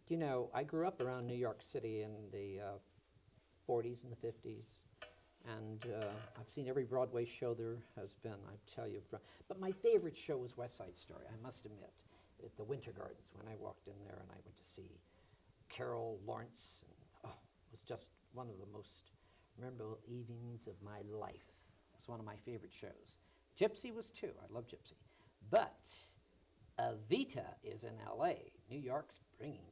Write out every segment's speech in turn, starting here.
You know, I grew up around New York City in the 40s and the 50s, and I've seen every Broadway show there has been, I tell you. But my favorite show was West Side Story, I must admit, at the Winter Gardens when I walked in there and I went to see Carol Lawrence. And, oh, it was just one of the most memorable evenings of my life. It was one of my favorite shows. Gypsy was too. I love Gypsy. But Evita is in L.A. New York's bringing.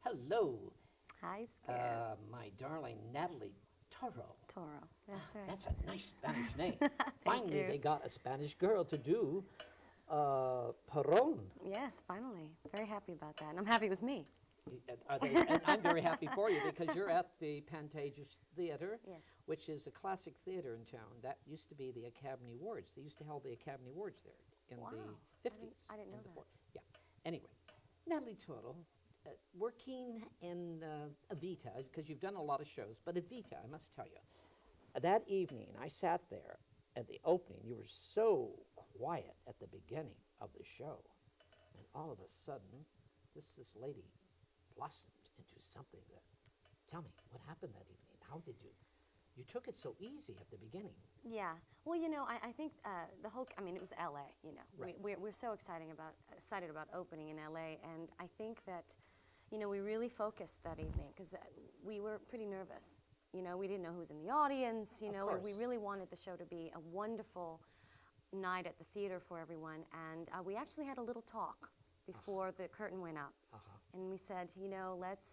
Hello, Hi, Skip. my darling Natalie Toro. Toro, that's right. That's a nice Spanish name. Thank Finally, you. they got a Spanish girl to do Perón. Yes, finally. Very happy about that. And I'm happy it was me. And I'm very happy for you because you're at the Pantages Theater, Yes. which is a classic theater in town. That used to be the Academy Awards. They used to hold the Academy Awards there in Wow. the 50s. I didn't know and the that. Yeah. Anyway, Natalie Toro, working in Evita, because you've done a lot of shows, but Evita, I must tell you, that evening I sat there at the opening. You were so quiet at the beginning of the show, and all of a sudden, this lady blossomed into something that, tell me, what happened that evening? How did you took it so easy at the beginning. Yeah. Well, you know, I think the whole, I mean, it was LA, you know. Right. We're so excited about opening in LA, and I think that, you know, we really focused that evening because we were pretty nervous. You know, we didn't know who was in the audience, you Of know, course. we really wanted the show to be a wonderful night at the theater for everyone, and we actually had a little talk before the curtain went up. And we said, you know, let's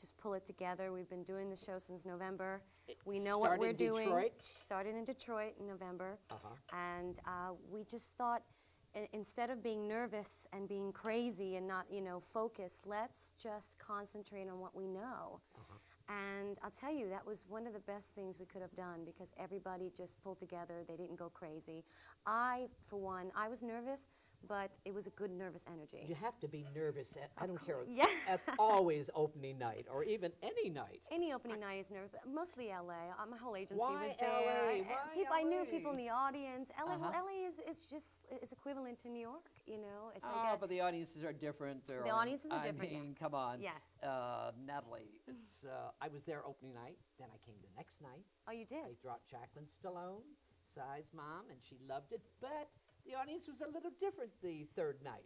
just pull it together. We've been doing the show since November. We know what we're doing. Detroit? Started in Detroit in November. And we just thought, instead of being nervous and being crazy and not, you know, focused, let's just concentrate on what we know. And I'll tell you, that was one of the best things we could have done because everybody just pulled together. They didn't go crazy. I, for one, I was nervous, but it was a good nervous energy. You have to be nervous at, I don't care, Yeah. at always opening night or even any night. Any opening night is nervous, but mostly LA. My whole agency Why was there. LA? I knew LA? people in the audience. LA, well, Uh-huh. LA is equivalent to New York, you know. It's Oh, but the audiences are different. The audiences are different, I mean, yes. come on. Yes. Natalie, it's, I was there opening night, then I came the next night. Oh, you did? I brought Jacqueline Stallone, Si's mom, and she loved it, but the audience was a little different the third night.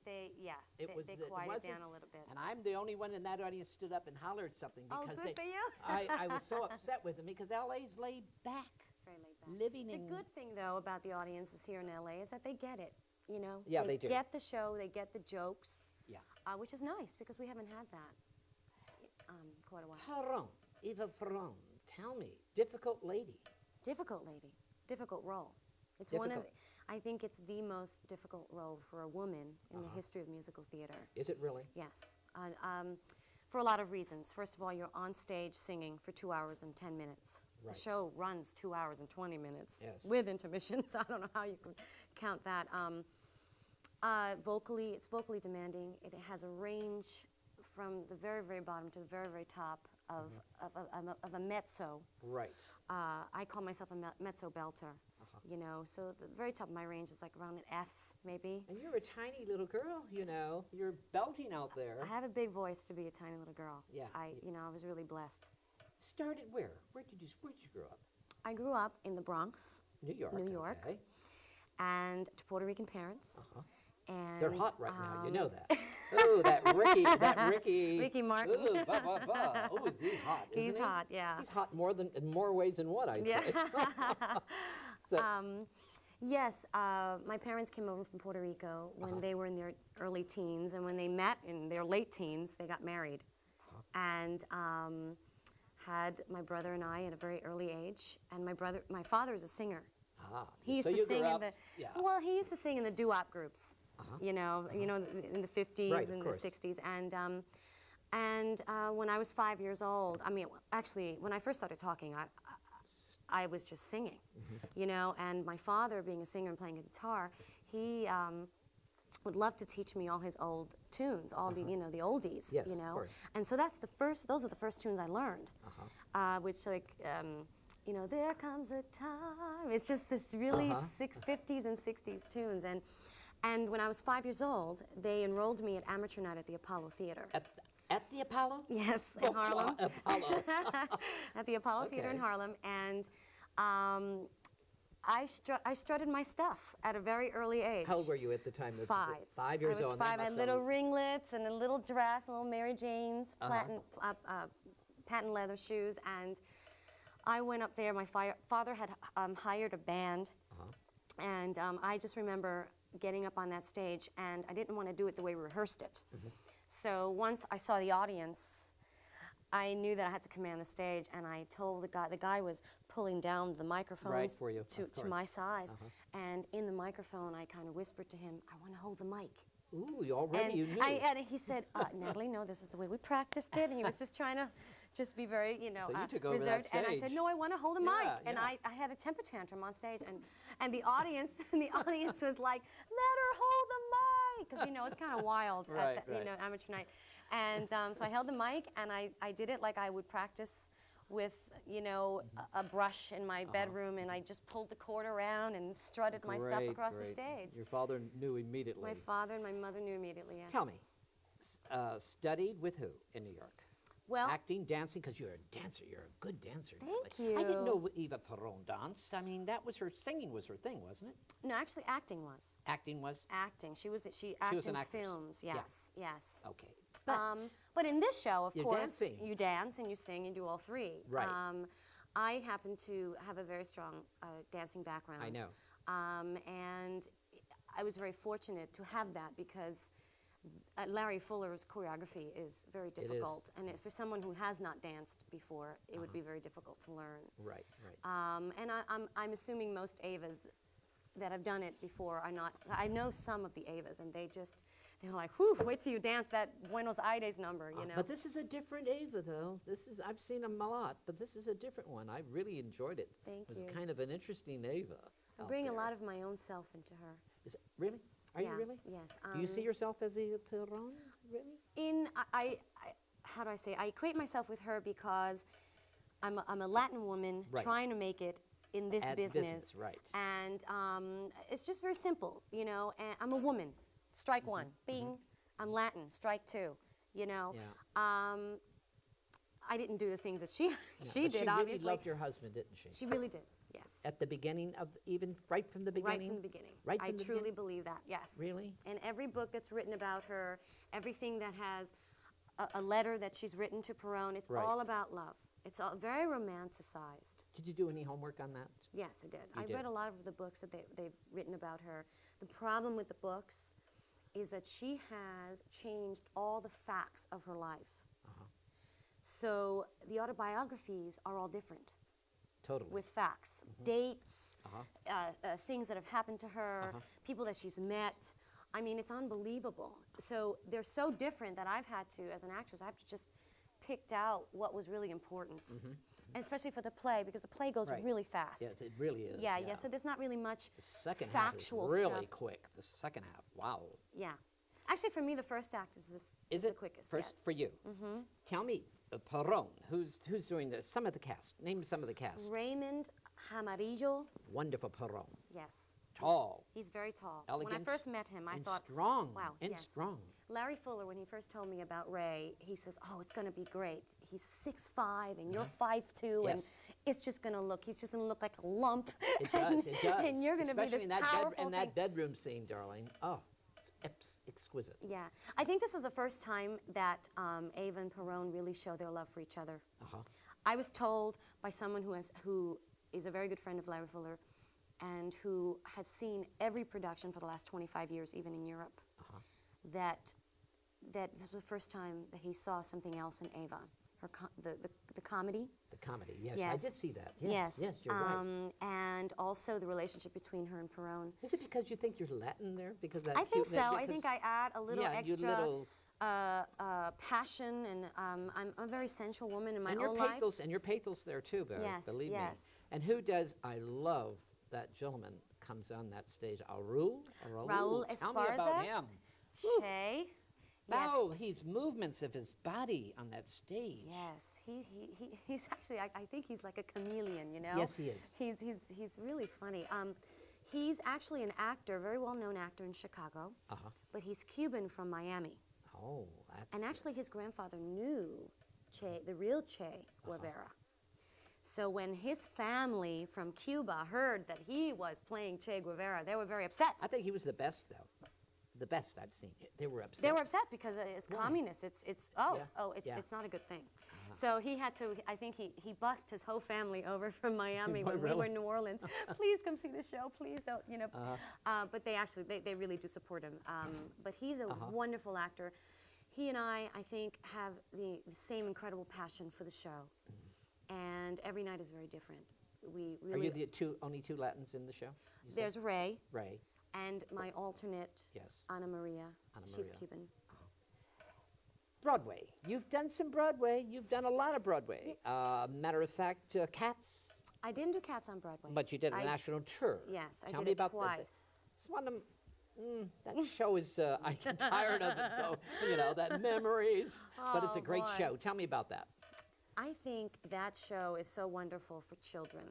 They It quieted wasn't- down a little bit. And I'm the only one in that audience stood up and hollered something Oh, because good for you. I was so upset with them because LA's laid back. It's very laid back. Living The in good thing, though, about the audiences here in LA is that they get it, you know? Yeah, they do. get the show, they get the jokes, Yeah. which is nice because we haven't had that quite a while. Perón, Eva Perón, tell me, difficult lady. Difficult lady, difficult role. It's one of, Difficult. I think it's the most difficult role for a woman in the history of musical theater. Is it really? Yes, for a lot of reasons. First of all, you're on stage singing for 2 hours and 10 minutes. Right. The show runs 2 hours and 20 minutes Yes. with intermissions. I don't know how you can count that. Vocally, it's vocally demanding. It has a range from the very, very bottom to the very, very top of a mezzo. Right. I call myself a mezzo belter, you know, so the very top of my range is like around an F, maybe. And you're a tiny little girl, you know. You're belting out there. I have a big voice to be a tiny little girl. Yeah. You know, I was really blessed. Started where? Where did you grow up? I grew up in the Bronx, New York. New York. Okay. and to Puerto Rican parents. And They're hot right now. You know that. Oh, that Ricky. Ricky Martin. Ooh, bah, bah, bah. Oh, is he hot? Isn't He's he? hot, yeah. He's hot in more ways than one, I Yeah. say. So, Yes, my parents came over from Puerto Rico when they were in their early teens, and when they met in their late teens, they got married, and had my brother and I at a very early age. And my father is a singer. He used so to you sing grew in up- the yeah. Well, he used to sing in the doo-wop groups, you know, in the 50s Right, of and the course. 60s, and when I was 5 years old, I mean, actually, when I first started talking, I was just singing, you know, and my father, being a singer and playing a guitar, he would love to teach me all his old tunes, all the, you know, the oldies, Yes, you of know, course. and so those are the first tunes I learned, which like, you know, there comes a time. It's just this really 50s and 60s tunes, and when I was 5 years old, they enrolled me at amateur night at the Apollo Theater. At the Apollo? Yes, in Harlem. Apollo. At the Apollo Theater in Okay. Harlem, and I strutted my stuff at a very early age. How old were you at the time? 5. 5 years I was old. 5. I had little ringlets and a little dress, a little Mary Jane's, patent leather shoes, and I went up there. My father had hired a band, and I just remember getting up on that stage, and I didn't want to do it the way we rehearsed it. So once I saw the audience, I knew that I had to command the stage, and I told the guy was pulling down the microphones for you, to of my course. size, and in the microphone I kind of whispered to him, I want to hold the mic. Ooh, you knew. And he said, Natalie, no, this is the way we practiced it, and he was just trying to be very, So you took over that reserved. And I said, stage. no, I want to hold the Yeah, mic. And yeah. I had a temper tantrum on stage, and the audience was like, let her hold the mic, because it's kind of wild Right, at right. amateur night. And so I held the mic, and I did it like I would practice with a brush in my bedroom, and I just pulled the cord around and strutted my stuff across the stage. Your father knew immediately. My father and my mother knew immediately. Yes. Tell me, studied with who in New York? Well, Acting, dancing, because you're a dancer. You're a good dancer. Thank Natalie. I didn't you. know Eva Peron danced. I mean, that was singing was her thing, wasn't it? no, actually, acting was. Acting was? Acting. She acted was an in actress. films. Yeah. Yes. Okay. But But in this show, of You're course, dancing. you dance and you sing and do all three. Right. I happen to have a very strong dancing background. I know. And I was very fortunate to have that because Larry Fuller's choreography is very difficult. And for someone who has not danced before, it would be very difficult to learn. Right, right. And I'm assuming most Avas that have done it before are not. I know some of the Avas, and they were like, whew, wait till you dance that Buenos Aires number, you know. But this is a different Ava, though. I've seen them a lot, but this is a different one. I really enjoyed it. Thank It you. was kind of an interesting Ava. I bring a lot of my own self into her. Is it, really? Are you Yeah, really? yes. Do you see yourself as a Peron? Really? How do I say? I equate myself with her because I'm a Latin woman Right. trying to make it in this At business. right. And it's just very simple, you know. And I'm a woman. Strike one. Bing. I'm Latin. Strike two. You know. Yeah. I didn't do the things that she No, she but did. She obviously. really loved your husband, didn't she? She really did. Yes. At the beginning of, even right from the beginning? Right from the beginning. Right I from the truly beginning? believe that, yes. Really? And every book that's written about her, everything that has a letter that she's written to Perón, it's Right. all about love. It's all very romanticized. Did you do any homework on that? Yes, I did. You I did. read a lot of the books that they've written about her. The problem with the books is that she has changed all the facts of her life. So the autobiographies are all different. Totally. With facts, dates, things that have happened to her, people that she's met. I mean, it's unbelievable. So they're so different that I've had to, as an actress, I've just picked out what was really important, and especially for the play, because the play goes Right. really fast. Yes, it really is. Yeah. So there's not really much The second factual half is really stuff. quick. The second half, wow. Yeah. Actually, for me, the first act is Is the it quickest. first Yes. for you? Mm-hmm. Tell me, Perón, who's doing this? Some of the cast. Name some of the cast. Raymond Jaramillo. Wonderful Perón. Yes. Tall. He's very tall. Elegant. When I first met him, I and thought, strong. wow, And yes. strong. Larry Fuller, when he first told me about Ray, he says, "Oh, it's going to be great. He's 6'5", and you're 5'2", and Yes. it's just going to look. He's just going to look like a lump. It does. It does. And you're going to be this Especially in that powerful in thing." that bedroom scene, darling. Oh, it's exquisite. Yeah, I think this is the first time that Ava and Perón really show their love for each other. I was told by someone who is a very good friend of Larry Fuller, and who has seen every production for the last 25 years, even in Europe, that this was the first time that he saw something else in Ava, the comedy. The comedy, yes, I Yes. did see that. Yes, you're right. And also the relationship between her and Perón. Is it because you think you're Latin there? Because that I think cuteness? so. I Because- think I add a little yeah, you extra little- passion, and I'm a very sensual woman in my and your own life. pathos, and your pathos there too, Barry, Yes, believe yes. me. And who does? I love that gentleman comes on that stage. Raúl Tell me about Esparza. him. Che. Oh, his movements of his body on that stage. Yes, he's actually, I think he's like a chameleon, you know? Yes, he is. He's really funny. He's actually an actor, very well-known actor in Chicago, but he's Cuban from Miami. Oh, that's... And actually, his grandfather knew the real Che Guevara. So when his family from Cuba heard that he was playing Che Guevara, they were very upset. I think he was the best, though. The best I've seen. They were upset. They were upset because it's communist. It's Yeah. it's not a good thing. So he had to. I think he bussed his whole family over from Miami when we were in New Orleans. Please come see the show. Please don't. But they really do support him. But he's a wonderful actor. He and I think, have the same incredible passion for the show, and every night is very different. We really. Are you the only two Latins in the show? There's Ray. Ray. And my alternate, Yes. Ana Maria. She's Maria. Cuban. Broadway. You've done some Broadway. You've done a lot of Broadway. Matter of fact, Cats. I didn't do Cats on Broadway. But you did a national tour. Yes, Tell I me did it about twice. It's one of that show is, I get tired of it, so, that memories. But it's a great boy. show. Tell me about that. I think that show is so wonderful for children.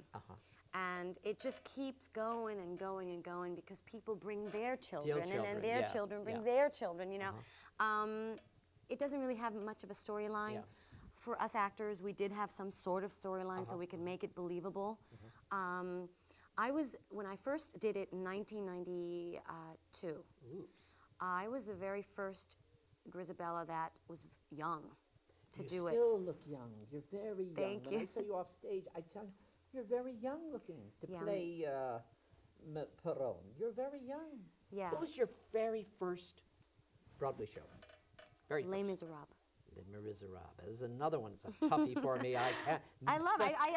And it just keeps going and going and going because people bring their children, and then their children bring their children, It doesn't really have much of a storyline. Yeah. For us actors, we did have some sort of storyline so we could make it believable. When I first did it in 1992, Oops. I was the very first Grisabella that was young to do it. You still look young. You're very young. Thank When you. I saw you off stage, I tell you, you're very young looking to Yeah. play Perón. You're very young. Yeah. What was your very first Broadway show? Very Les first. Miserables. Les Miserables. There's another one that's a toughie for me. I can't. I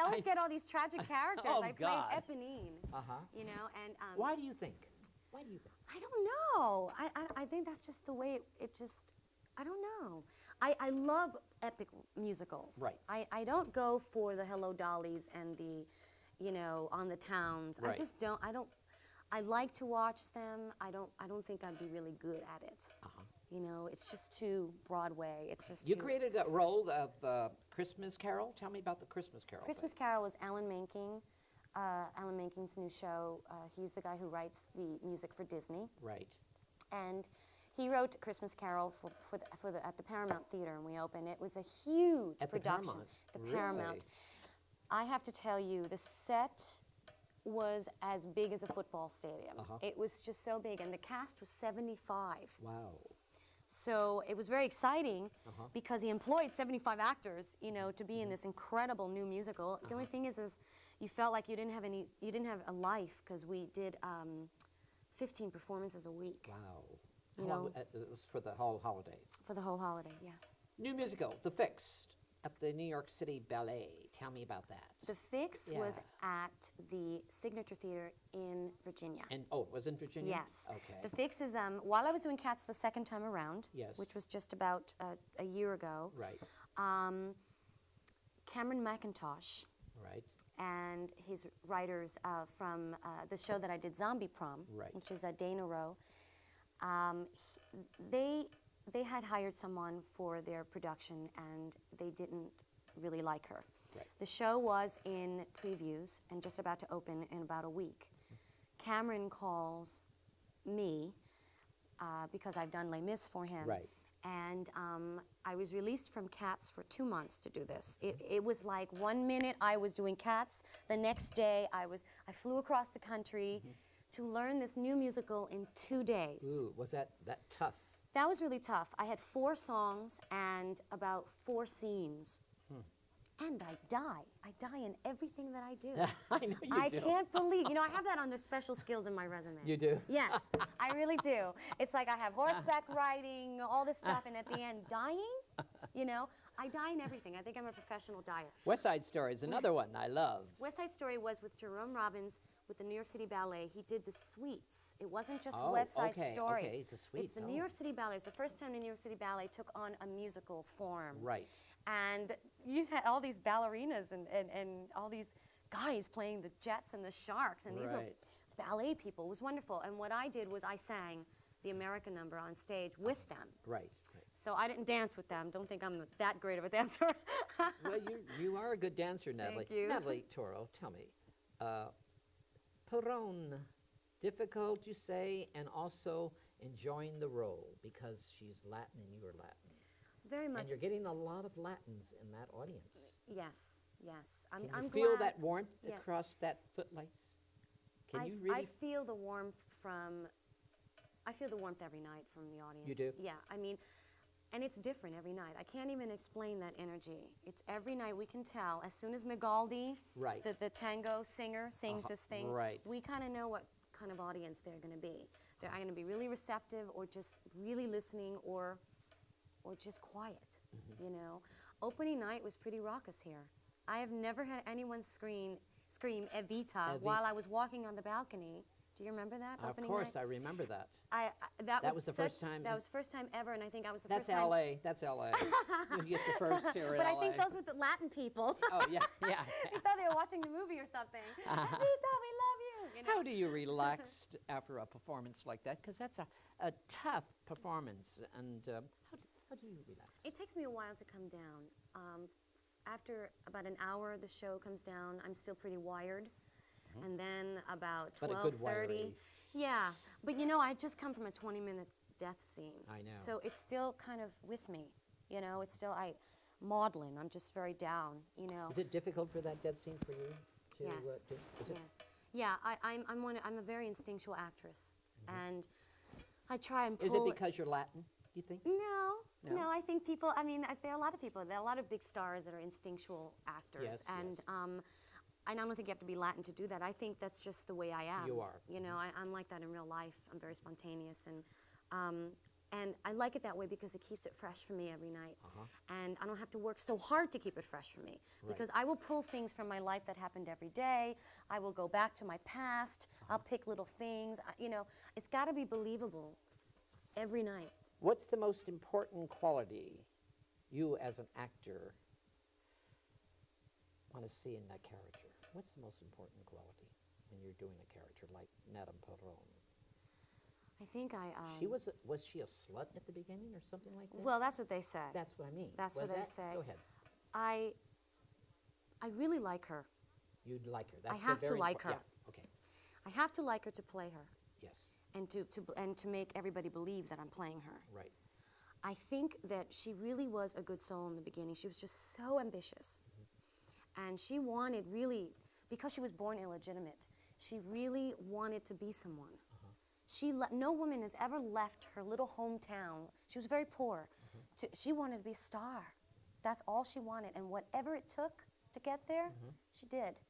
always get all these tragic characters. Oh, I played God. Eponine, and Why do you think? Why do you think? I don't know. I think that's just the way it just, I don't know. I love epic musicals. Right. I don't go for the Hello Dollies and the, On the Towns. Right. I just don't, I like to watch them. I don't think I'd be really good at it. It's just too Broadway. It's just You too, created a role of Christmas Carol. Tell me about the Christmas Carol. Christmas Carol was Alan Menken. Alan Menken's new show. He's the guy who writes the music for Disney. Right. And he wrote Christmas Carol at the Paramount Theater, and we opened. It was a huge At the production. Paramount? The Really? Paramount. I have to tell you, the set was as big as a football stadium. It was just so big, and the cast was 75. Wow. So it was very exciting because he employed 75 actors, to be in this incredible new musical. The only thing is you felt like you didn't have a life because we did 15 performances a week. Wow. It was for the whole holidays. For the whole holiday, yeah. New musical, The Fixed, at the New York City Ballet. Tell me about that. The Fix was Yeah. at the Signature Theater in Virginia. And it was in Virginia? Yes. Okay. The Fix is, while I was doing Cats the second time around, Yes. which was just about a year ago, Right. Cameron McIntosh Right. and his writers from the show that I did, Zombie Prom, Right. which is Dana Rowe, they had hired someone for their production, and they didn't really like her. Right. The show was in previews and just about to open in about a week. Cameron calls me because I've done Les Mis for him. Right. And I was released from Cats for 2 months to do this. It was like 1 minute I was doing Cats, the next day I flew across the country to learn this new musical in 2 days. Ooh, was that tough? That was really tough. I had 4 songs and about 4 scenes. And I die in everything that I do. I know you I do. can't believe, I have that under special skills in my resume. You do? Yes, I really do. It's like I have horseback riding, all this stuff, and at the end, dying, I die in everything. I think I'm a professional dyer. West Side Story is another one I love. West Side Story was with Jerome Robbins with the New York City Ballet. He did the suites. It wasn't just Oh, West Side okay, Story. okay, the suites, It's the New York City Ballet. It's the first time the New York City Ballet took on a musical form. Right. And you had all these ballerinas and all these guys playing the jets and the sharks, and these were Right. ballet people. It was wonderful. And what I did was I sang the American number on stage with them. Right. So I didn't dance with them. Don't think I'm that great of a dancer. Well, you are a good dancer, Natalie. Thank you. Natalie Toro, tell me, Perón, difficult, you say, and also enjoying the role because she's Latin and you are Latin. Very much. And you're getting a lot of Latins in that audience. Yes, yes. Can I'm you feel glad. that warmth Yeah. across that footlights? Can I, you really? I feel the warmth from. I feel the warmth every night from the audience. You do? Yeah, I mean, and it's different every night. I can't even explain that energy. It's every night we can tell. As soon as Magaldi, Right. the tango singer, sings this thing, right. we kind of know what kind of audience they're going to be. They're going to be really receptive, or just really listening, or just quiet. You know, opening night was pretty raucous here. I have never had anyone scream Evita while I was walking on the balcony. Do you remember that Of opening course, night? I remember that. That was the first time. That was the first time ever, and I think I was the That's first time. L.A. That's L.A. You get the first here in But L.A. I think those were the Latin people. Oh yeah, yeah. They thought they were watching the movie or something. Evita, we love you. You know? How do you relax after a performance like that? Because that's a tough performance, and how do you relax? It takes me a while to come down. After about an hour, the show comes down. I'm still pretty wired. And then about But a good 12:30. wiry. Yeah, but you know, I just come from a 20-minute death scene. I know. So it's still kind of with me. You know, it's still maudlin. I'm just very down. You know. Is it difficult for that dead scene for you? To, Yes. do? Is it? Yes. Yeah, I'm a very instinctual actress, and I try and pull. Is it because you're Latin, you think? No, No? I think people. I mean, there are a lot of people. There are a lot of big stars that are instinctual actors, Yes, and yes. I don't think you have to be Latin to do that. I think that's just the way I am. You are. You know, I'm like that in real life. I'm very spontaneous, and I like it that way because it keeps it fresh for me every night. And I don't have to work so hard to keep it fresh for me, because I will pull things from my life that happened every day. I will go back to my past. I'll pick little things. You know, it's got to be believable every night. What's the most important quality you as an actor want to see in that character? What's the most important quality when you're doing a character like Natalie Toro? I think She was she a slut at the beginning or something like that? Well, that's what they said. That's what I mean. That's Was what they that? say. Go ahead. I really like her. You'd like her. That's have to very like impor- her. Yeah. Okay. I have to like her to play her, Yes. and to make everybody believe that I'm playing her. Right. I think that she really was a good soul in the beginning. She was just so ambitious. And she wanted really, because she was born illegitimate, she really wanted to be someone. No woman has ever left her little hometown. She was very poor. She wanted to be a star. That's all she wanted. And whatever it took to get there, she did.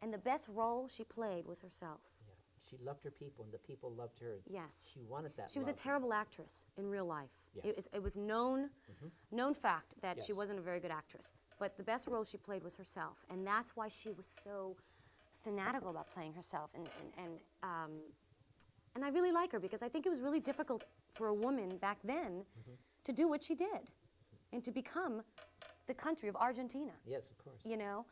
And the best role she played was herself. Yeah. She loved her people, and the people loved her. Yes. She wanted that. She was a love. terrible actress in real life. Yes. It was known fact that she Yes. wasn't a very good actress. But the best role she played was herself, and that's why she was so fanatical about playing herself. And I really like her, because I think it was really difficult for a woman back then to do what she did, and to become the country of Argentina. Yes, of course. You know,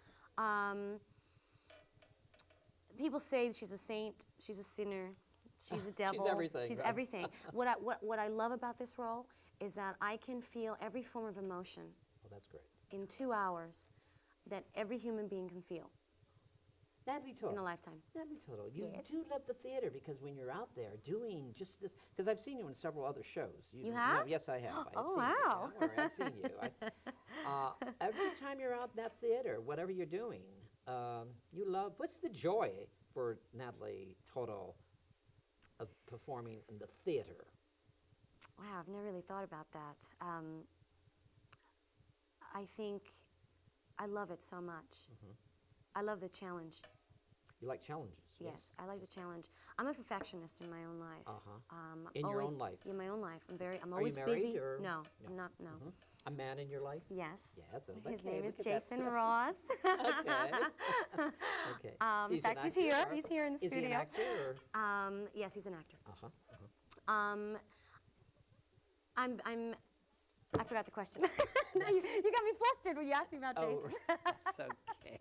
people say she's a saint, she's a sinner, she's a devil. She's everything. She's right? everything. What I love about this role is that I can feel every form of emotion Oh, that's great. in 2 hours that every human being can feel Natalie Toro. in a lifetime. Natalie Toro, you Yes. do love the theater, because when you're out there doing just this, because I've seen you in several other shows. You have? Yes, I have. I've Oh, seen you. wow. Don't worry, I've seen you. Every time you're out in that theater, whatever you're doing, you love. What's the joy for Natalie Toro of performing in the theater? Wow, I've never really thought about that. I think I love it so much. I love the challenge. You like challenges. Yes, I like the challenge. I'm a perfectionist in my own life. In your own life? In my own life. I'm you always married, busy. or- No, No. I'm not, no. A man in your life? Yes. Yes. His okay, name is look at that. Jason Ross. Okay. Okay. In He's an fact, he's actor, here. or- He's here in the Is he studio. an actor? Or? Yes, he's an actor. Uh-huh. I forgot the question. No, you got me flustered when you asked me about Jason. That's okay.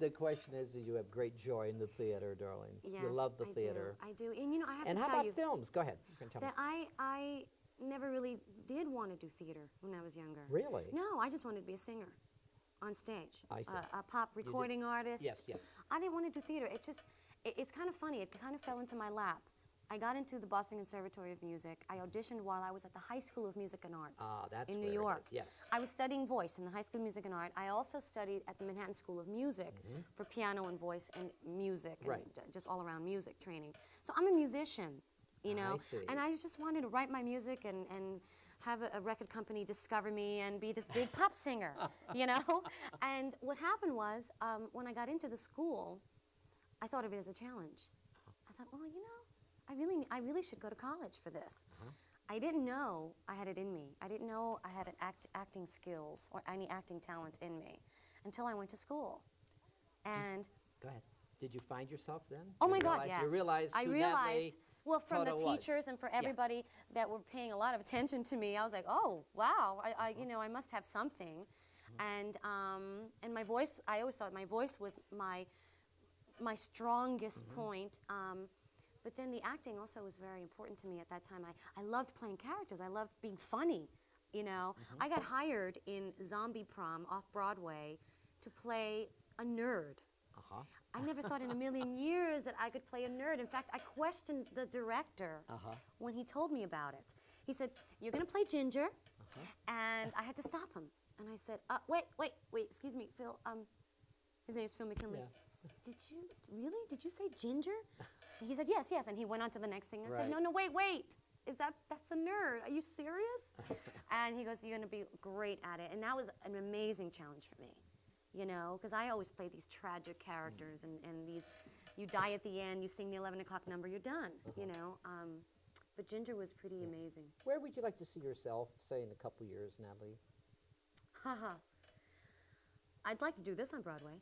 The question is, you have great joy in the theater, darling. Yes, You love the I theater. Do. I do. And you know, I have And to how tell about you films? Go ahead. You can tell me. that I never really did want to do theater when I was younger. Really? No, I just wanted to be a singer on stage. I see. A pop recording artist. Yes, yes. I didn't want to do theater. It's kind of funny. It kind of fell into my lap. I got into the Boston Conservatory of Music. I auditioned while I was at the High School of Music and Art That's in where New it York. is, yes. I was studying voice in the High School of Music and Art. I also studied at the Manhattan School of Music for piano and voice and music, Right. and just all around music training. So I'm a musician, you know, I see. and I just wanted to write my music and have a record company discover me and be this big pop singer, you know? And what happened was, when I got into the school, I thought of it as a challenge. I thought, well, you know, I really should go to college for this. I didn't know I had it in me. I didn't know I had acting skills or any acting talent in me until I went to school. And Go ahead. Did you find yourself then? oh my God, yes. You realized I who realized, Natalie well, from the Toro was. teachers and for everybody that were paying a lot of attention to me, I was like, oh, wow, you know, I must have something. And my voice, I always thought my voice was my strongest point. But then the acting also was very important to me at that time. I loved playing characters. I loved being funny, you know. I got hired in Zombie Prom off Broadway to play a nerd. I never thought in a million years that I could play a nerd. In fact, I questioned the director when he told me about it. He said, you're going to play Ginger, and I had to stop him. And I said, wait, excuse me, Phil, his name is Phil McKinley. Did you say Ginger? And he said, yes, and he went on to the next thing. I said, no, wait, that's the nerd, are you serious? And he goes, you're gonna be great at it. And that was an amazing challenge for me, you know, because I always play these tragic characters and these, you die at the end, you sing the 11 o'clock number, you're done, you know. But Ginger was pretty amazing. Where would you like to see yourself, say, in a couple years, Natalie? I'd like to do this on Broadway.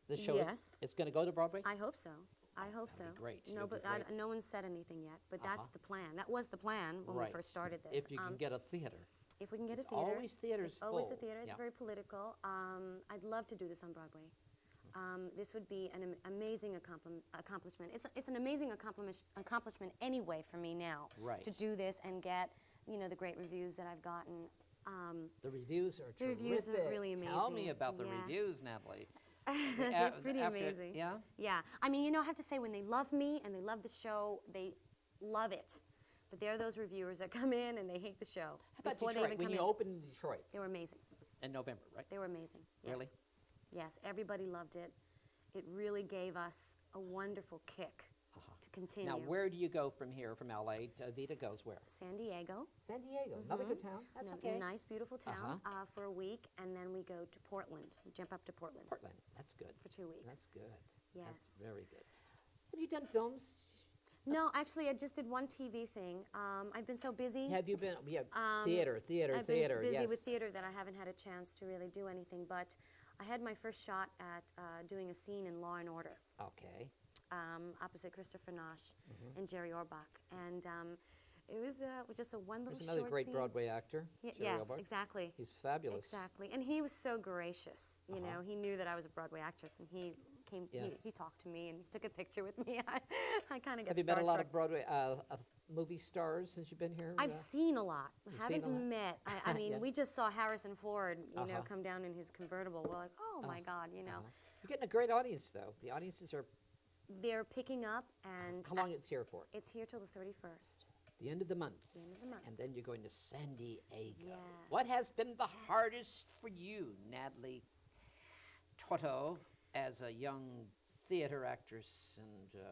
The show Yes. it's going to go to Broadway? I hope so. I hope so. great. No, It'll be but great. no one's said anything yet. But that's the plan. That was the plan when we first started this. If you can get a theater. If we can get It's a theater. always theaters It's always a full. theater. It's Yeah. very political. I'd love to do this on Broadway. This would be an amazing accomplishment. It's an amazing accomplishment anyway for me now. Right. To do this and get, you know, the great reviews that I've gotten. The reviews are The terrific. reviews are really Tell me amazing. about the Yeah. reviews, Natalie. They're pretty amazing. Yeah? Yeah. I mean, you know, I have to say, when they love me and they love the show, they love it. But there are those reviewers that come in and they hate the show. How about before Detroit? They even When come you in. opened in Detroit They were amazing. in November, right? They were amazing. Yes. Really? Yes, everybody loved it. It really gave us a wonderful kick to continue. Now, where do you go from here, from LA? Vita goes where? San Diego. San Diego. Another good town. That's okay. Nice, beautiful town for a week, and then we go to Portland. We jump up to Portland Portland. That's good. for 2 weeks. That's good. Yes. That's very good. Have you done films? No, actually, I just did one TV thing. I've been so busy. Have you been? Yeah. Theater. I've been busy Yes. with theater that I haven't had a chance to really do anything. But I had my first shot at doing a scene in Law and Order. Okay. Opposite Christopher Nosh and Jerry Orbach, and it was just a one little There's another short great scene. Broadway actor. Jerry Yes, Orbach. exactly. He's fabulous. Exactly, and he was so gracious. You know, he knew that I was a Broadway actress, and he came. Yes. He talked to me, and he took a picture with me. I kind of got Have you met a lot starstruck. of Broadway movie stars since you've been here? I've seen a lot. You've Haven't seen a lot? met. I mean, Yeah. we just saw Harrison Ford, you know, come down in his convertible. We're like, oh my God, you know. You're getting a great audience, though. The audiences are. They're picking up, and How long it's here for? it's here till the 31st. The end of the month. The end of the month. And then you're going to San Diego. Yes. What has been the hardest for you, Natalie Toro, as a young theater actress, and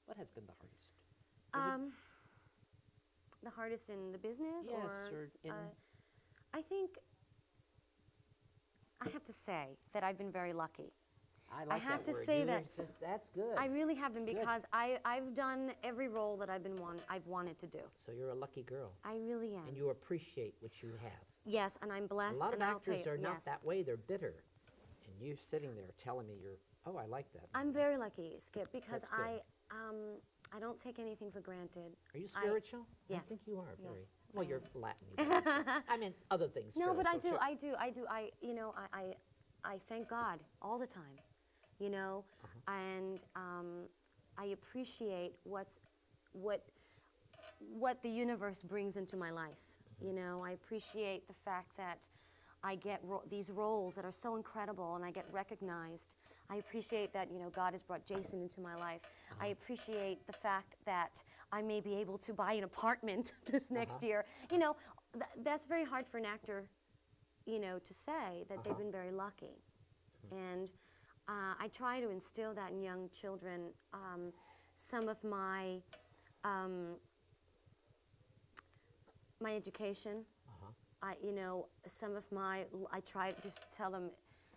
what has been the hardest? The hardest in the business, Yes, or or in- I think I have to say that I've been very lucky. I like have that to word. say You that just- that's good. I really have been, because I've done every role that I've wanted to do. So you're a lucky girl, I really am. and you appreciate what you have. Yes, and I'm A blessed. lot of and I'll tell actors you, are not yes. that way. They're bitter. And you sitting there telling me I like that. I'm very lucky, Skip, because That's good. I don't take anything for granted. Are you spiritual? I yes, think you are yes, very. I Well, am. you're Latin. You guys, so- I mean, other things. No, but I do, spiritual, sure. I do. You know, I thank God all the time, you know, and I appreciate what the universe brings into my life. You know, I appreciate the fact that I get these roles that are so incredible, and I get recognized. I appreciate that, you know, God has brought Jason into my life. I appreciate the fact that I may be able to buy an apartment this next year. You know, that's very hard for an actor, you know, to say that they've been very lucky. And I try to instill that in young children. Some of my my education, you know, some of my, I try to just tell them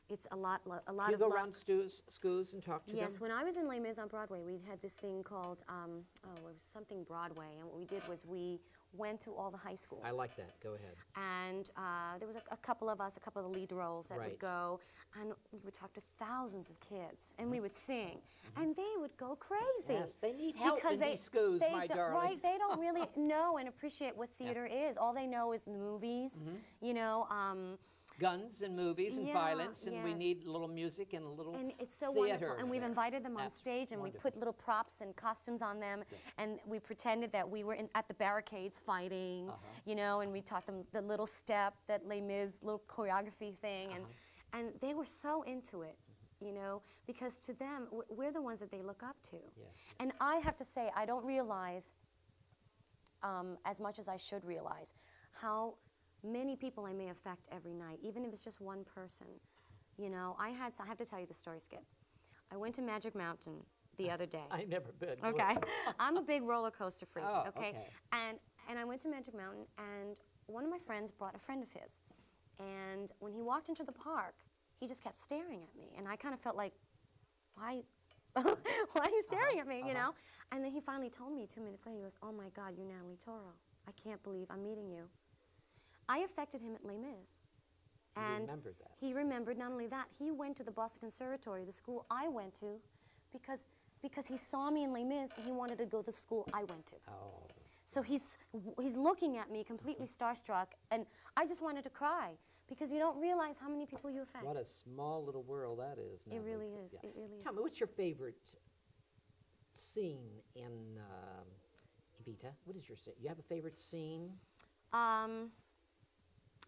it's a lot Do of you go luck. around schools and talk to them? Yes, when I was in Les Mis on Broadway, we had this thing called, it was something Broadway, and what we did was we went to all the high schools. I like that. Go ahead. And there was a couple of us, a couple of the lead roles that would go, and we would talk to thousands of kids, and we would sing, and they would go crazy. Yes, they need help because in these schools, my darling. Right, they don't really know and appreciate what theater is. All they know is the movies, you know. Guns and movies and Yeah, violence, and we yes. need a little music and a little And it's so theater. wonderful. And we've there. invited them on That's stage, and we wonderful. put little props and costumes on them, and we pretended that we were at the barricades fighting, you know, and we taught them the little step, that Les Mis little choreography thing, and they were so into it, you know, because to them, we're the ones that they look up to. Yes. And I have to say, I don't realize, as much as I should realize, how many people I may affect every night, even if it's just one person. You know, I have to tell you the story, Skip. I went to Magic Mountain the other day. I've never been. Okay. I'm a big roller coaster freak, Oh, okay? okay. And I went to Magic Mountain, and one of my friends brought a friend of his. And when he walked into the park, he just kept staring at me. And I kind of felt like, why are you staring at me, you know? And then he finally told me 2 minutes later, he goes, "Oh my God, you're Natalie Toro. I can't believe I'm meeting you." I affected him at Les Mis. And remembered that. he remembered not only that, he went to the Boston Conservatory, the school I went to, because he saw me in Les Mis and he wanted to go to the school I went to. Oh. So he's looking at me completely starstruck, and I just wanted to cry, because you don't realize how many people you affect. What a small little world that is. It Natalie. really is. Yeah. It really is. Tell me, what's your favorite scene in Evita? What is your you have a favorite scene?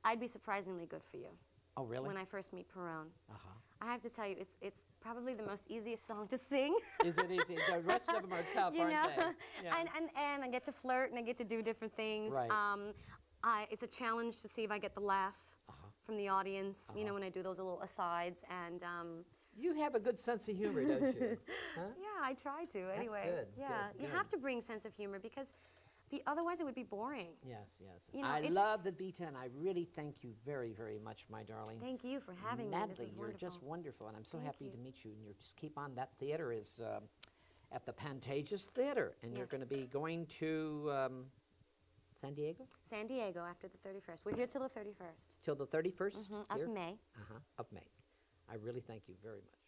I'd be surprisingly good for you. Oh, really? When I first meet Perone. I have to tell you, it's probably the most easiest song to sing. Is it easy? The rest of them are tough, You aren't know? they? Yeah. And I get to flirt, and I get to do different things. Right. It's a challenge to see if I get the laugh from the audience, you know, when I do those little asides. And You have a good sense of humor, don't you? Huh? yeah, I try to anyway. good, Yeah, good, you good. have to bring sense of humor, because otherwise it would be boring. Yes, yes. You know, I it's- love the Evita, and I really thank you very, very much, my darling. Thank you for having me. Natalie, This is you're wonderful. just wonderful, and I'm so Thank happy you. to meet you. And you just keep on. That theater is at the Pantages Theater, and you're Yes. going to be going to San Diego San Diego after the 31st. We're here till the 31st till the 31st of here? May. Of May. I really thank you very much.